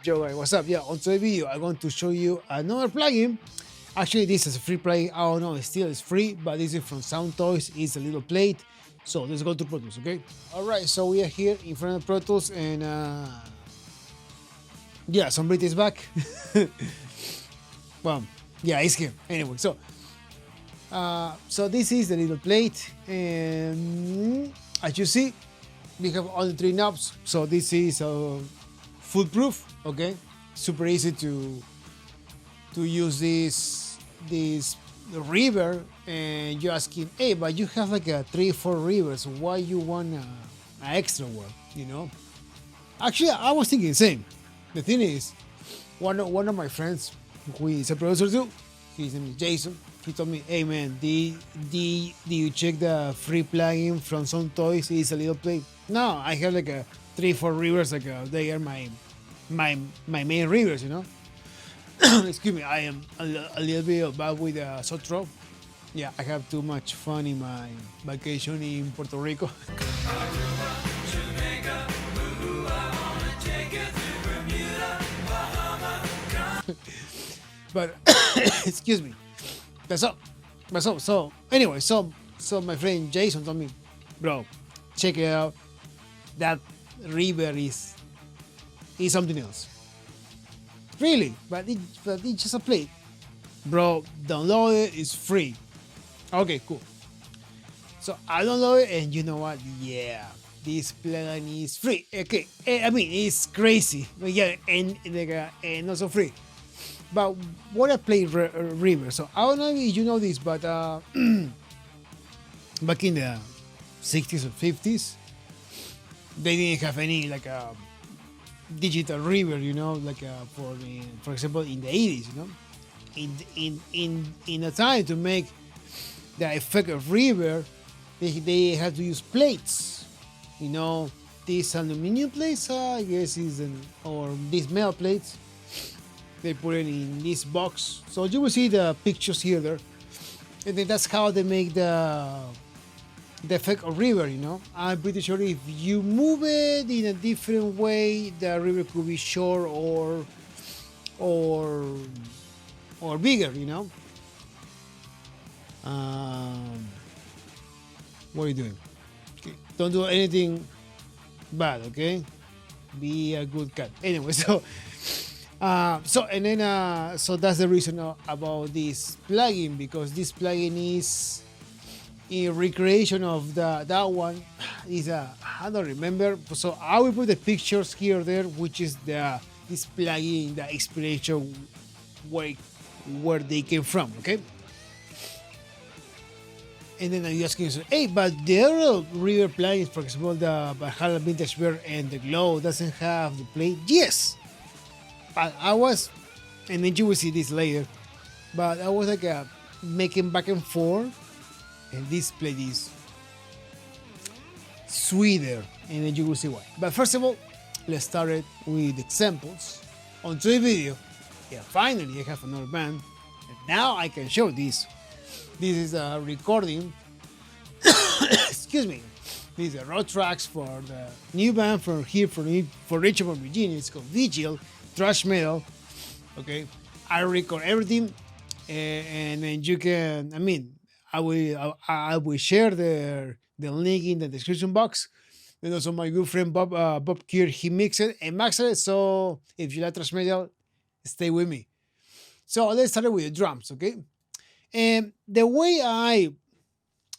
Yo guys, what's up? Yeah, on today's video I'm going to show you another plugin. Actually, this is a free plugin. I don't know, it still is free, but this is from Soundtoys. It's a little plate. So let's go to Pro Tools, okay? Alright, so we are here in front of Pro Tools and yeah, Sombrita is back. Well, yeah, it's here. Anyway, so this is the little plate, and as you see, we have all the three knobs. So this is foolproof, okay? Super easy to use this reverb. And you're asking, hey, but you have like a 3-4 reverbs. Why you want an extra one? You know? Actually, I was thinking the same. The thing is, one of my friends who is a producer too, his name is Jason. He told me, hey man, do you check the free plugin from Soundtoys? It's a little play. No, I have like a 3-4 reverbs, like they are my main reverbs, you know. Excuse me, I am a little bit bad with Sotro. Yeah, I have too much fun in my vacation in Puerto Rico. But excuse me. That's up. So anyway, so my friend Jason told me, bro, check it out. That reverb is something else. Really, but it's just a play. Bro, download it, it's free. Okay, cool. So I download it, and you know what? Yeah, this plugin is free. Okay, I mean it's crazy, but yeah, and also free. But what I play reverb. So I don't know if you know this, but back in the 60s or 50s, they didn't have any like digital reverb, you know, like for example in the 80s, you know, in a time to make the effect of reverb, they had to use plates, you know, these aluminum plates, I guess or these metal plates. They put it in this box, so you will see the pictures here there, and then that's how they make the effect of reverb, you know. I'm pretty sure if you move it in a different way, the reverb could be short or bigger, you know. What are you doing? Okay. Don't do anything bad, okay? Be a good cat. Anyway, so that's the reason about this plugin, because this plugin is in recreation of that one. Is I don't remember. So I will put the pictures here there, which is this plugin, the inspiration where they came from. Okay. And then I'm asking you, hey, but the other reverb plugins, for example, the Valhalla Vintage Bear and the Glow doesn't have the play. Yes. But I was, and then you will see this later, but I was like making back and forth, and this plate is sweeter, and then you will see why. But first of all, let's start it with examples. On today's video, yeah, finally I have another band, and now I can show this. This is a recording, excuse me, these are raw tracks for the new band from here, for Richmond, Virginia. It's called Vigil. Thrash metal. Okay, I record everything, and then you can. I mean, I will share the link in the description box. And also my good friend Bob Kier, he mixed it and maxed it. So if you like thrash metal, stay with me. So let's start with the drums, okay? And the way I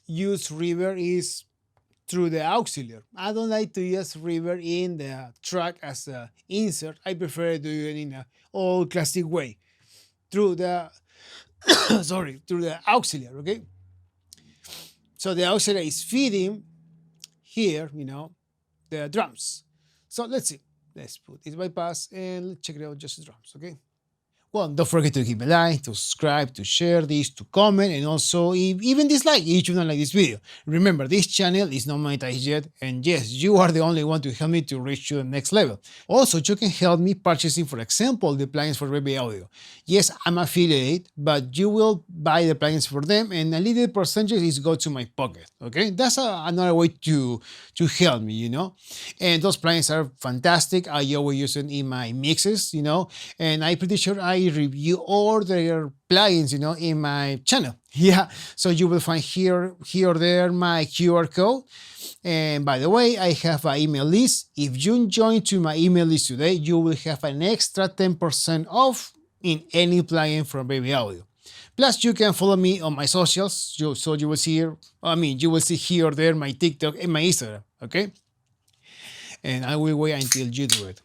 use reverb is through the auxiliary. I don't like to use reverb in the track as an insert. I prefer to do it in an old classic way through the through the auxiliary. Okay, so the auxiliary is feeding here, you know, the drums. So let's see. Let's put this bypass and let's check it out, just the drums. Okay, well, don't forget to give a like, to subscribe, to share this, to comment, and also even dislike if you don't like this video. Remember, this channel is not monetized yet, and yes, you are the only one to help me to reach to the next level. Also, you can help me purchasing, for example, the plugins for Baby Audio. Yes, I'm affiliated, but you will buy the plugins for them, and a little percentage is go to my pocket. Okay, that's another way to help me, And those plugins are fantastic. I always use them in my mixes, and I'm pretty sure I review all their plugins, in my channel. Yeah, so you will find here or there my QR code. And by the way, I have an email list. If you join to my email list today, you will have an extra 10% off in any plugin from Baby Audio. Plus, you can follow me on my socials, so you will see you will see here or there my TikTok and my Instagram, okay? And I will wait until you do it.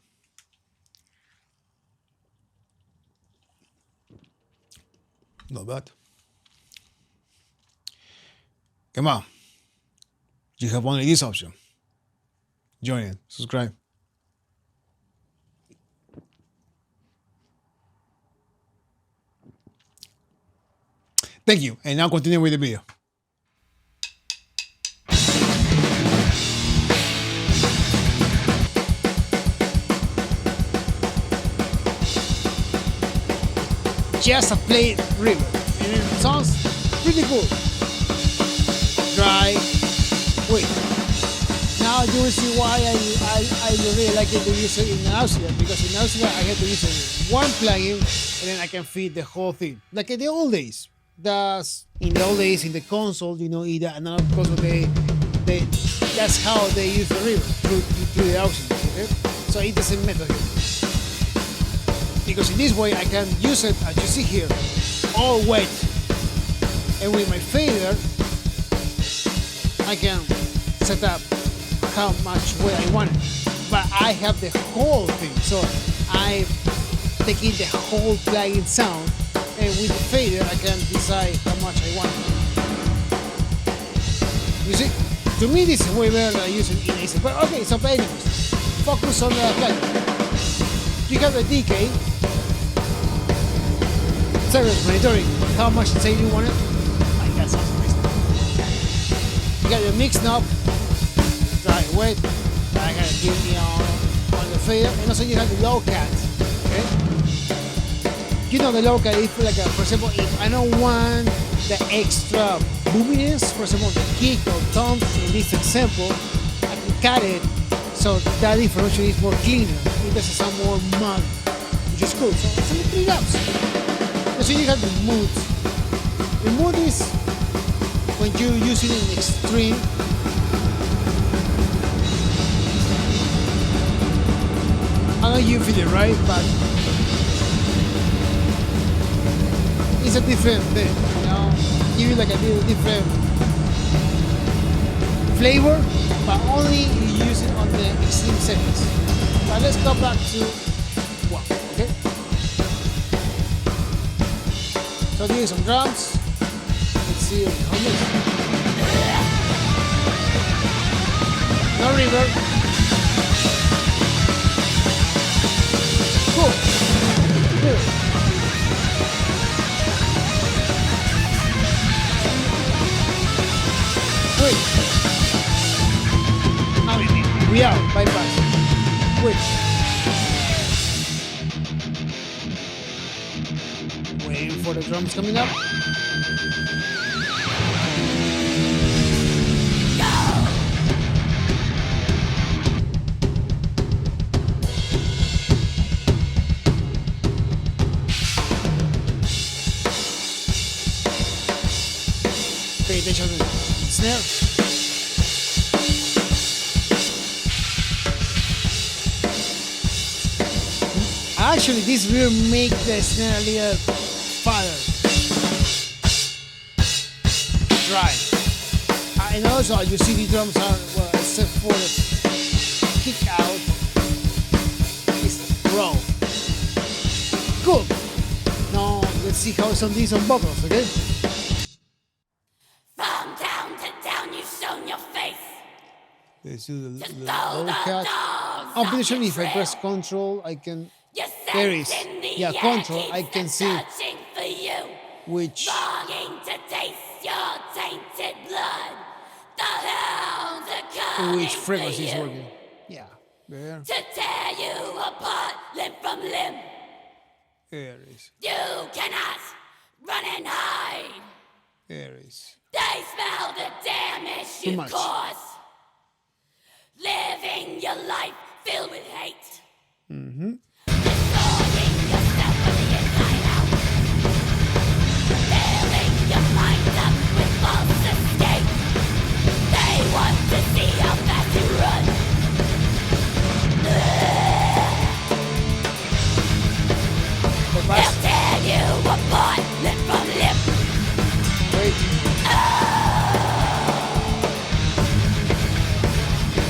Not bad. Come on. You have only this option. Join it. Subscribe. Thank you. And now continue with the video. Just a plain reverb, and it sounds pretty cool. Dry. Wait. Now you will see why I really like it to use it in Nausea, because in Nausea I have to use one plugin and then I can feed the whole thing. Like in the old days. In the old days in the console, in the analog console, that's how they use the reverb through the auxiliary. Okay? So it doesn't matter here. Because in this way I can use it, as you see here, all wet. And with my fader, I can set up how much weight I want it. But I have the whole thing, so I'm taking the whole plugin sound, and with the fader I can decide how much I want it. You see? To me this is way better than using in AC. But okay, so anyways, focus on the plugin. You have the decay, service monitoring, how much say you want it. Like that sounds nice. You got your mix knob, dry wet. I gotta give me on the fader, and also you have the low cut. Okay, the low cut. If like for example, if I don't want the extra boominess, for example, the kick or toms in this example, I can cut it so that information is more cleaner. It doesn't sound more mud, which is cool. So some clean ups. So you have the mood. The mood is when you use it in extreme. I know you feel it, right? But it's a different thing, Give you like a little different flavor, but only you use it on the extreme settings. But let's go back to one, okay? So doing some drums. Let's see how it looks. No reverb. Cool. Good. Wait. We are bypass. Wait. Waiting for the drums coming up. Pay attention to the snare. Actually, this will make the snare a little farther. Dry. And also, you see the drums are, well, except for the kick out, it's raw. Cool. Now, let's see how some of these on vocals, okay? From town to town, you've shown your face. Let's do the low cut. I'm pretty sure if I press Control, I can. You there is, in the yeah, air control. I keeps can them see searching for you, which longing to taste your tainted blood. The hounds are coming for frequency is you, working. Yeah, there, to tear you apart limb from limb. there is, You cannot run and hide. there is. They smell the damage Too you much. cause, living your life filled with hate. Mm-hmm. Destroying yourself from the inside out, filling your mind up with false escape. They want to see how fast you run. They'll tear you apart, limb from limb. Wait.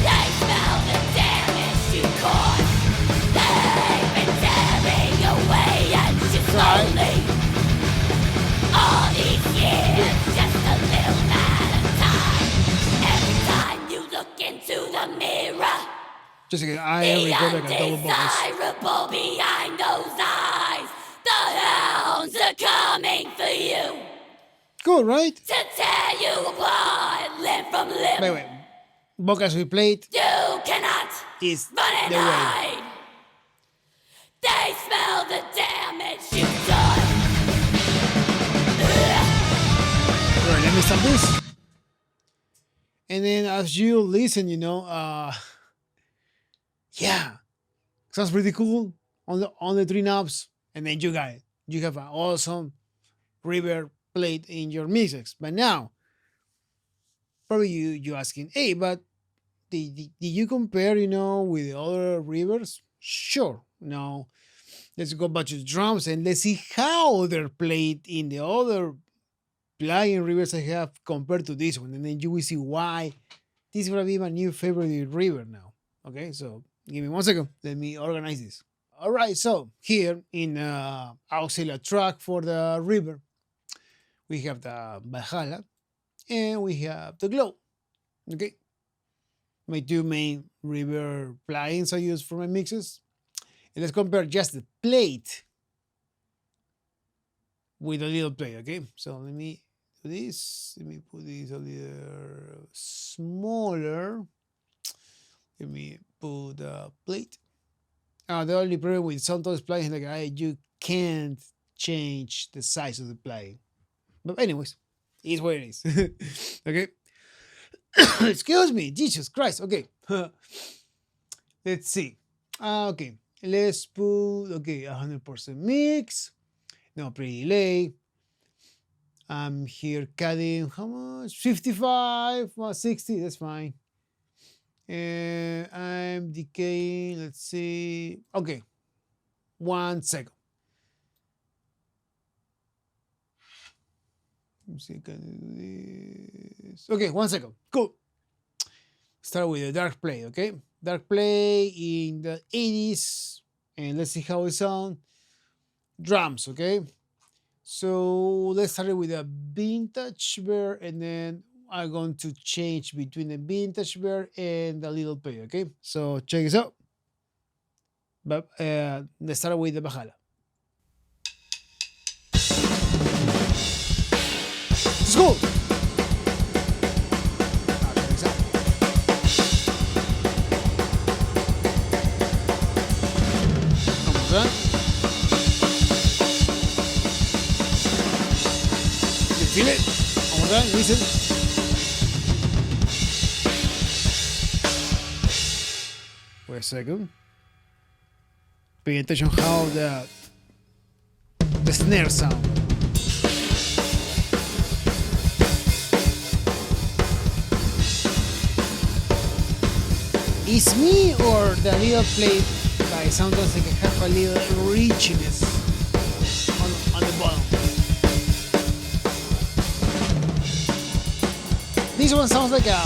They smell the damage you caused. They've been tearing away at you slowly. All these years, just a little at a time. Every time you look into the mirror, Just again, I am the recording a double bonus. undesirable behind those eyes. The hounds are coming for you, Cool, right? to tear you apart, limb from limb. By the way, vocals we played You cannot is run and the way. hide. They smell the damage you've done. Alright, let me stop this. And then as you listen, yeah, sounds pretty cool on the three knobs. And then you got it. You have an awesome reverb played in your mixes. But now, probably you asking, hey, but did you compare, with the other reverbs? Sure. No. Let's go back to the drums and let's see how they're played in the other plugin reverbs I have compared to this one. And then you will see why this is gonna be my new favorite reverb now. Okay, so give me 1 second. Let me organize this. All right, so here in auxiliary track for the reverb, we have the Valhalla and we have the Glow. Okay, my two main reverb plugins I use for my mixes. And let's compare just the plate with a little plate. Okay, so let me do this. Let me put this a little smaller. Let me put the plate. The only problem with Soundtoys plugins is like you can't change the size of the plugin. But anyways, it is what it is. Okay. Excuse me, Jesus Christ. Okay. Let's see. Okay. Let's put 100% mix. No pre-delay. I'm here cutting how much? 55 or 60. That's fine. And I'm decaying, let's see. Okay, 1 second. Let me see, can I do this? Okay, 1 second. Cool. Start with the dark play, okay? Dark play in the 80s. And let's see how it sounds. Drums, okay? So let's start with a vintage bear and then I'm going to change between the vintage bear and the little play, okay? So check this out. But let's start with the Valhalla. Let's go! Now check this out. Almost done. You feel it? Almost done, listen. Wait a second. Pay attention how the snare sound. Is me or the little plate by Soundtoys like have a little richness on the bottom? This one sounds like a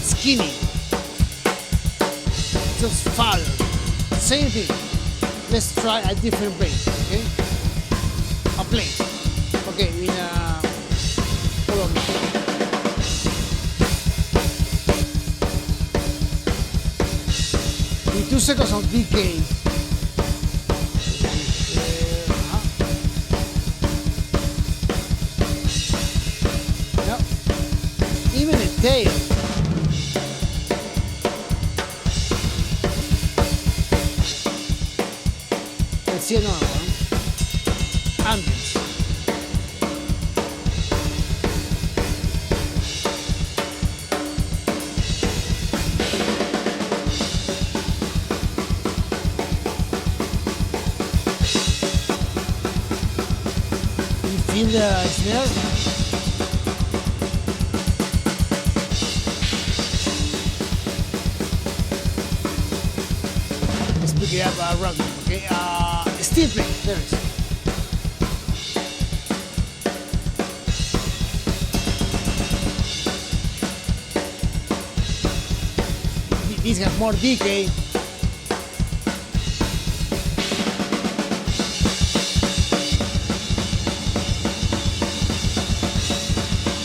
skinny. Just father. Same thing. Let's try a different plate, okay? A plate. Okay, in hold on. With 2 seconds of decay, Let's see another one. Ambience. You feel the snare? Let's pick it up around, okay? Steel plate, there it is. These have more decay.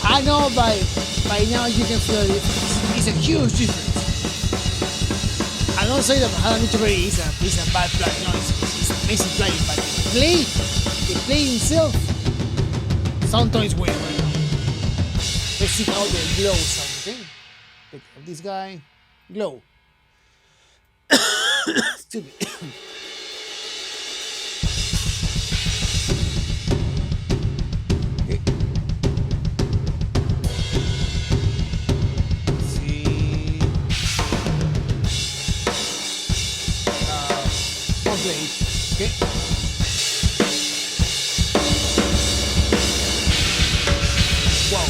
I know by now you can feel it. It's a huge difference. I don't say that Halamitri is a bad plugin. No, it's an amazing plugin, but the play itself, Soundtoys way right now. Let's see how the glow sounds. Okay, pick up this guy, glow. Stupid. Okay. Let's see. Plate. Okay. Wow.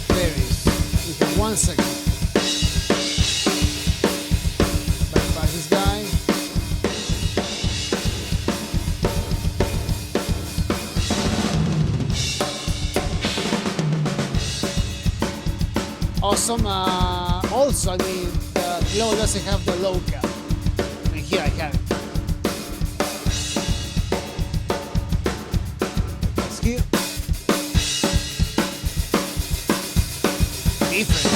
There it is. We have 1 second. Bypass this guy. Awesome. Also, I mean, the glow doesn't have the low cap. And here I have it. That's here. Different.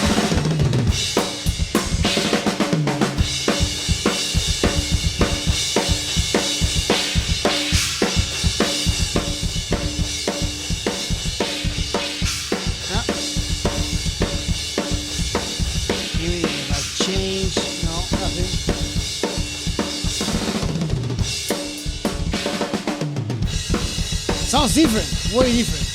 Sounds different, way different.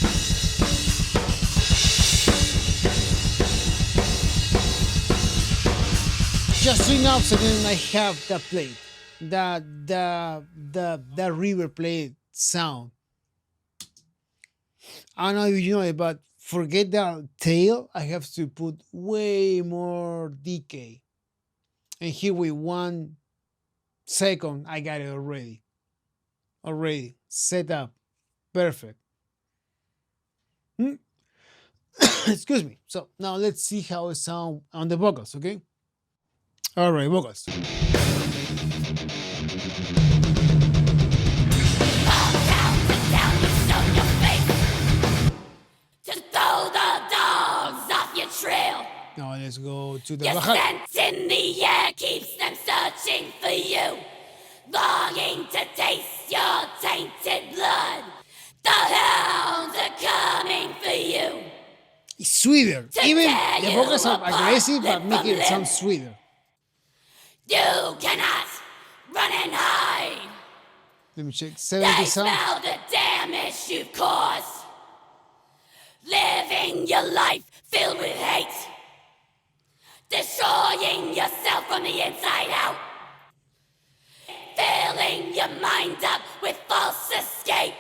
Just 3 knobs and then I have the plate, the reverb plate sound. I don't know if you know it, but forget the tail. I have to put way more decay. And here with 1 second, I got it already. Already set up. Perfect. Excuse me. So now let's see how it sounds on the vocals, okay? All right, vocals. Now let's go to the Your scent in the air keeps them searching for you, longing to taste your tainted blood. The hounds are coming for you. It's sweeter. Even the vocals are aggressive, but make it sound sweeter. You cannot run and hide. Let me check. They 70 sound. smell the damage you've caused, living your life filled with hate, destroying yourself from the inside out, filling your mind up with false escape.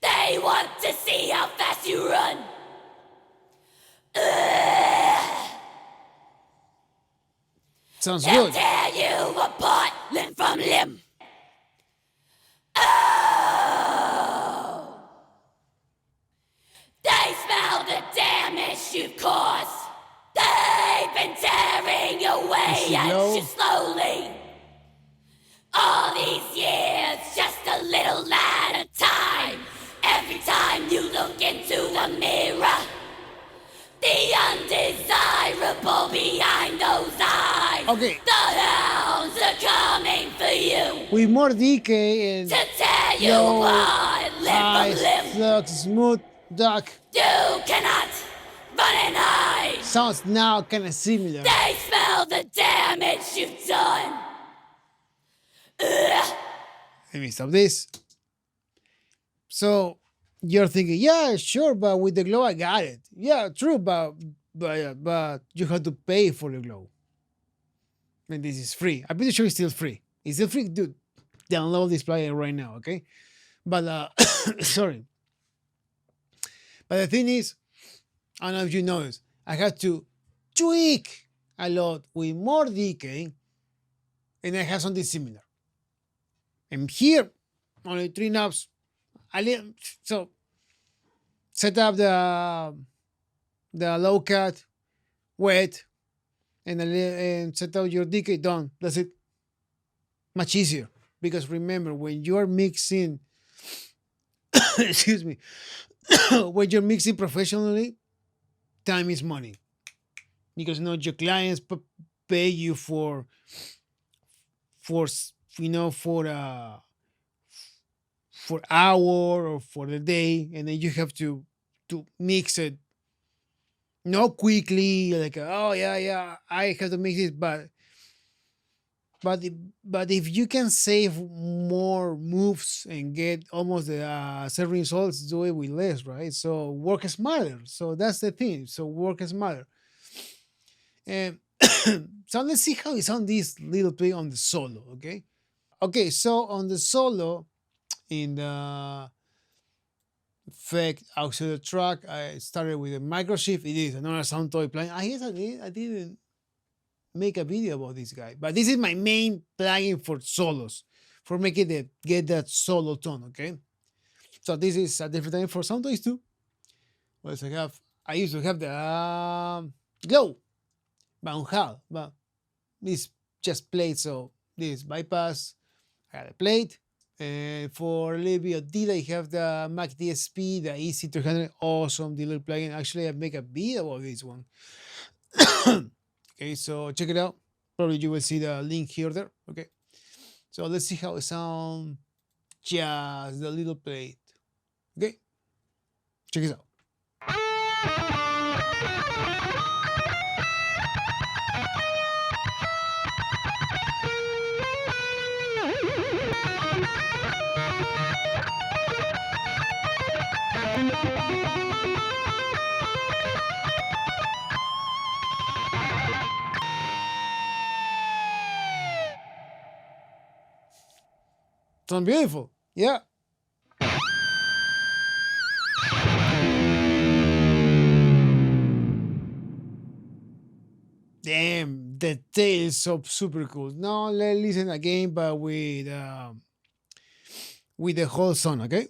They want to see how fast you run. Sounds They'll good. tear you apart limb from limb. Oh, they smell the damage you've caused. They've been tearing away at you slowly. All these years, just a little at a time. Every time you look into the mirror, the undesirable behind those eyes. Okay. The hounds are coming for you With more decay and to tear you low, apart, limb high, from limb. flux, smooth, dark. You cannot run and hide. Sounds now kind of similar. They smell the damage you've done. Ugh. Let me stop this. So you're thinking, yeah, sure, but with the glow, I got it. Yeah, true, but you have to pay for the glow. And this is free. I'm pretty sure it's still free. It's still free, dude. Download this plugin right now, okay? But sorry. But the thing is, I don't know if you noticed, I had to tweak a lot with more decay, and I have something similar. And here, only 3 knobs. So set up the low cut, wet, and set out your decay, done. That's it. Much easier. Because remember, when you are mixing, excuse me, when you're mixing professionally, time is money. Because your clients pay you for hour or for the day, and then you have to mix it not quickly, like oh yeah I have to mix it, but if you can save more moves and get almost the same results, do it with less, right? So work smarter. So that's the thing. So work smarter. And so let's see how it sounds this little bit on the solo, okay? Okay, so on the solo, in the effect outside the track, I started with a microshift. It is another Soundtoys plugin. I guess I didn't make a video about this guy, but this is my main plugin for solos, for making get that solo tone, okay? So this is a different thing for Soundtoys too. What else I have? I used to have the Glow, but on HAL, but this just played, so this bypass, I got a plate. And for a little bit of delay, I have the Mac DSP, the EC300, awesome delay plugin. Actually, I make a video about this one. Okay, so check it out. Probably you will see the link here there. Okay, so let's see how it sounds. Just the little plate. Okay, check it out. Sounds beautiful. Yeah. Damn, the tail is so super cool. Now let's listen again, but with the whole song, okay?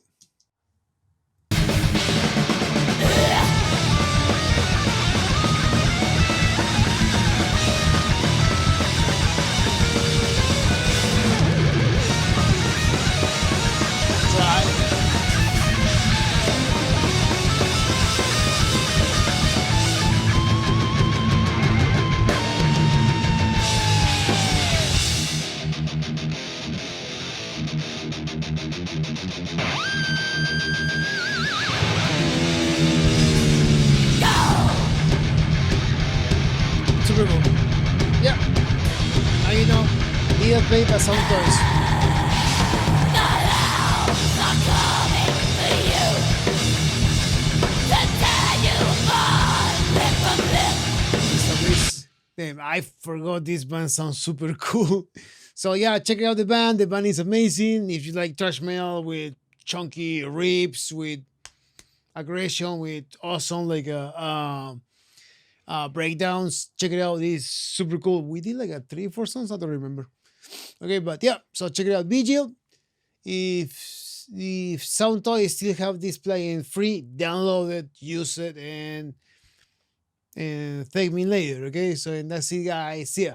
Super cool. Yeah. Now you know, either play by Soundtoys. Damn, I forgot this band sounds super cool. So yeah, check out the band. The band is amazing. If you like thrash metal with chunky riffs, with aggression, with awesome breakdowns, check it out. It's super cool. We did like a 3-4 songs, I don't remember. Okay, but yeah, so check it out. Vigil. If Soundtoys still have this plugin free, download it, use it, and thank me later. Okay, so and that's it, guys. See ya.